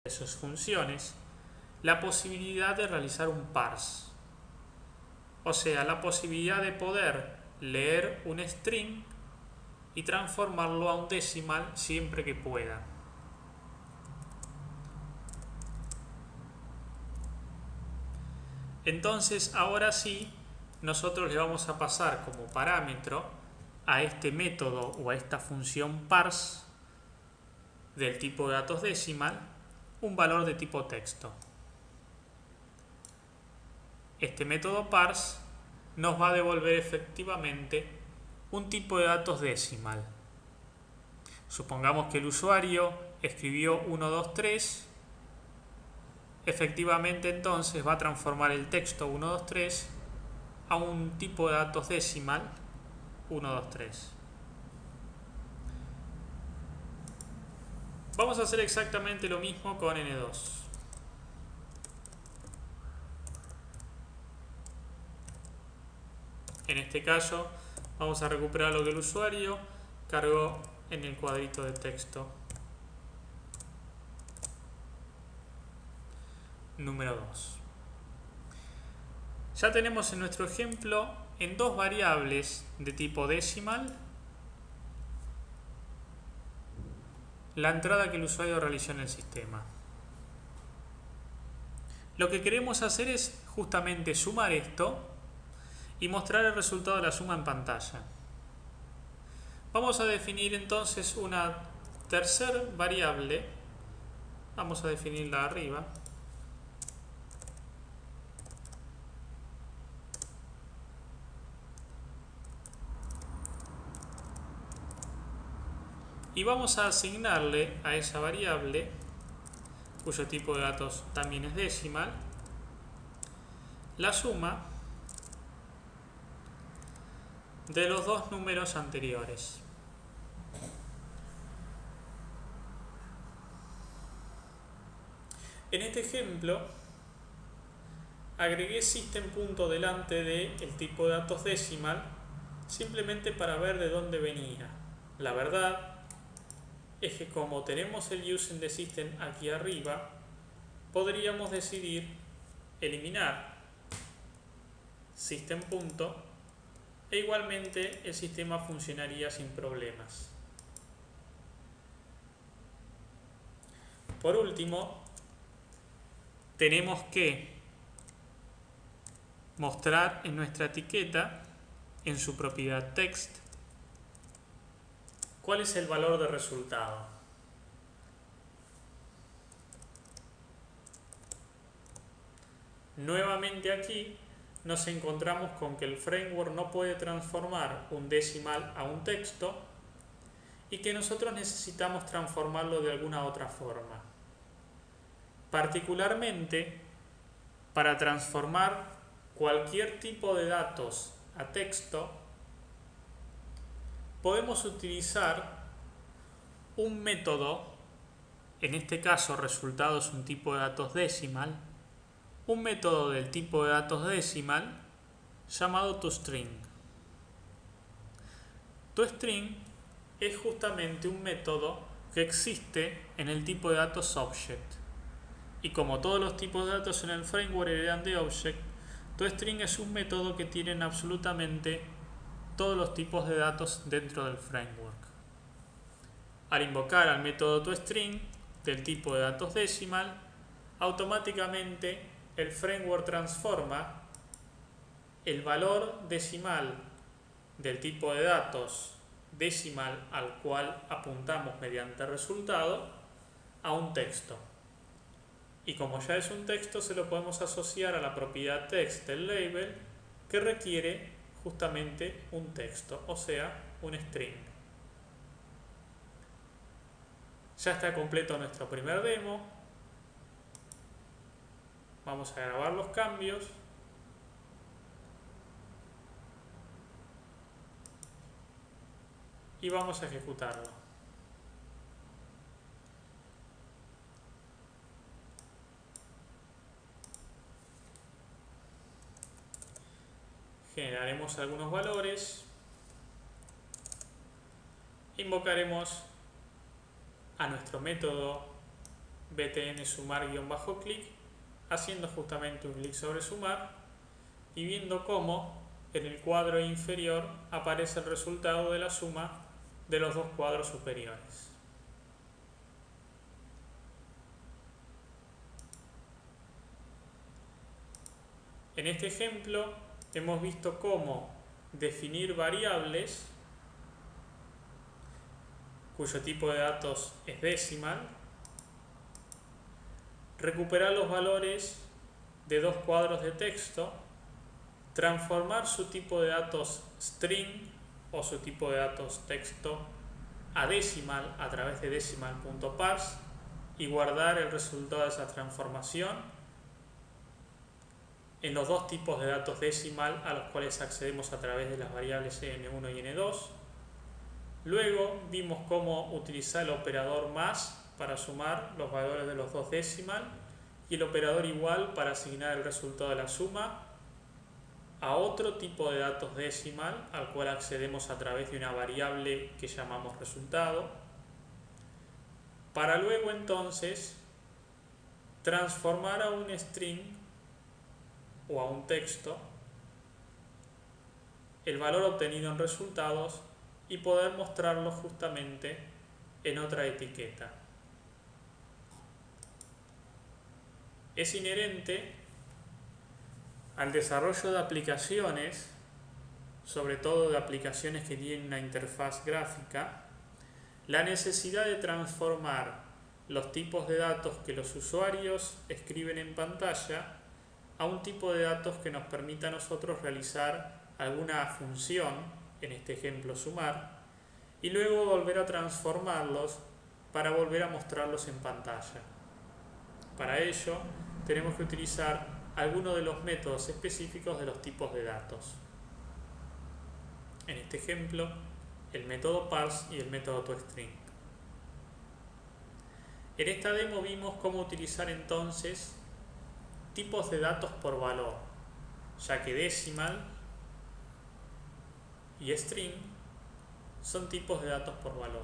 de sus funciones la posibilidad de realizar un parse, o sea, la posibilidad de poder leer un string y transformarlo a un decimal siempre que pueda. Entonces, ahora sí, nosotros le vamos a pasar como parámetro a este método o a esta función parse del tipo de datos decimal un valor de tipo texto. Este método parse nos va a devolver efectivamente un tipo de datos decimal. Supongamos que el usuario escribió 1, 2, 3. Efectivamente entonces va a transformar el texto 1, 2, 3 a un tipo de datos decimal 1, 2, 3. Vamos a hacer exactamente lo mismo con N2. En este caso vamos a recuperar lo que el usuario cargó en el cuadrito de texto número 2. Ya tenemos en nuestro ejemplo en dos variables de tipo decimal la entrada que el usuario realizó en el sistema. Lo que queremos hacer es justamente sumar esto y mostrar el resultado de la suma en pantalla. Vamos a definir entonces una tercera variable. Vamos a definirla arriba. Y vamos a asignarle a esa variable, cuyo tipo de datos también es decimal, la suma de los dos números anteriores. En este ejemplo, agregué system punto delante del tipo de datos decimal simplemente para ver de dónde venía. La verdad es que como tenemos el using de system aquí arriba, podríamos decidir eliminar system punto e igualmente el sistema funcionaría sin problemas. Por último, tenemos que mostrar en nuestra etiqueta, en su propiedad text, cuál es el valor de resultado. Nuevamente aquí nos encontramos con que el framework no puede transformar un decimal a un texto y que nosotros necesitamos transformarlo de alguna otra forma. Particularmente, para transformar cualquier tipo de datos a texto, podemos utilizar un método, en este caso resultado es un tipo de datos decimal, un método del tipo de datos decimal llamado toString. toString es justamente un método que existe en el tipo de datos object. Y como todos los tipos de datos en el framework heredan de object, toString es un método que tiene absolutamente todos los tipos de datos dentro del framework. Al invocar al método toString del tipo de datos decimal, automáticamente el framework transforma el valor decimal del tipo de datos decimal al cual apuntamos mediante resultado a un texto. Y como ya es un texto, se lo podemos asociar a la propiedad text del label, que requiere justamente un texto, o sea, un string. Ya está completo nuestro primer demo. Vamos a grabar los cambios. Y vamos a ejecutarlo. Generaremos algunos valores. Invocaremos a nuestro método btn sumar-clic, haciendo justamente un clic sobre sumar y viendo cómo en el cuadro inferior aparece el resultado de la suma de los dos cuadros superiores. En este ejemplo hemos visto cómo definir variables cuyo tipo de datos es decimal, recuperar los valores de dos cuadros de texto, transformar su tipo de datos string o su tipo de datos texto a decimal a través de decimal.parse y guardar el resultado de esa transformación en los dos tipos de datos decimal a los cuales accedemos a través de las variables n1 y n2. Luego vimos cómo utilizar el operador más para sumar los valores de los dos decimal y el operador igual para asignar el resultado de la suma a otro tipo de datos decimal al cual accedemos a través de una variable que llamamos resultado, para luego entonces transformar a un string o a un texto el valor obtenido en resultados y poder mostrarlo justamente en otra etiqueta. Es inherente al desarrollo de aplicaciones, sobre todo de aplicaciones que tienen una interfaz gráfica, la necesidad de transformar los tipos de datos que los usuarios escriben en pantalla a un tipo de datos que nos permita a nosotros realizar alguna función, en este ejemplo sumar, y luego volver a transformarlos para volver a mostrarlos en pantalla. Para ello tenemos que utilizar algunos de los métodos específicos de los tipos de datos. En este ejemplo, el método parse y el método toString. En esta demo vimos cómo utilizar entonces tipos de datos por valor, ya que decimal y string son tipos de datos por valor.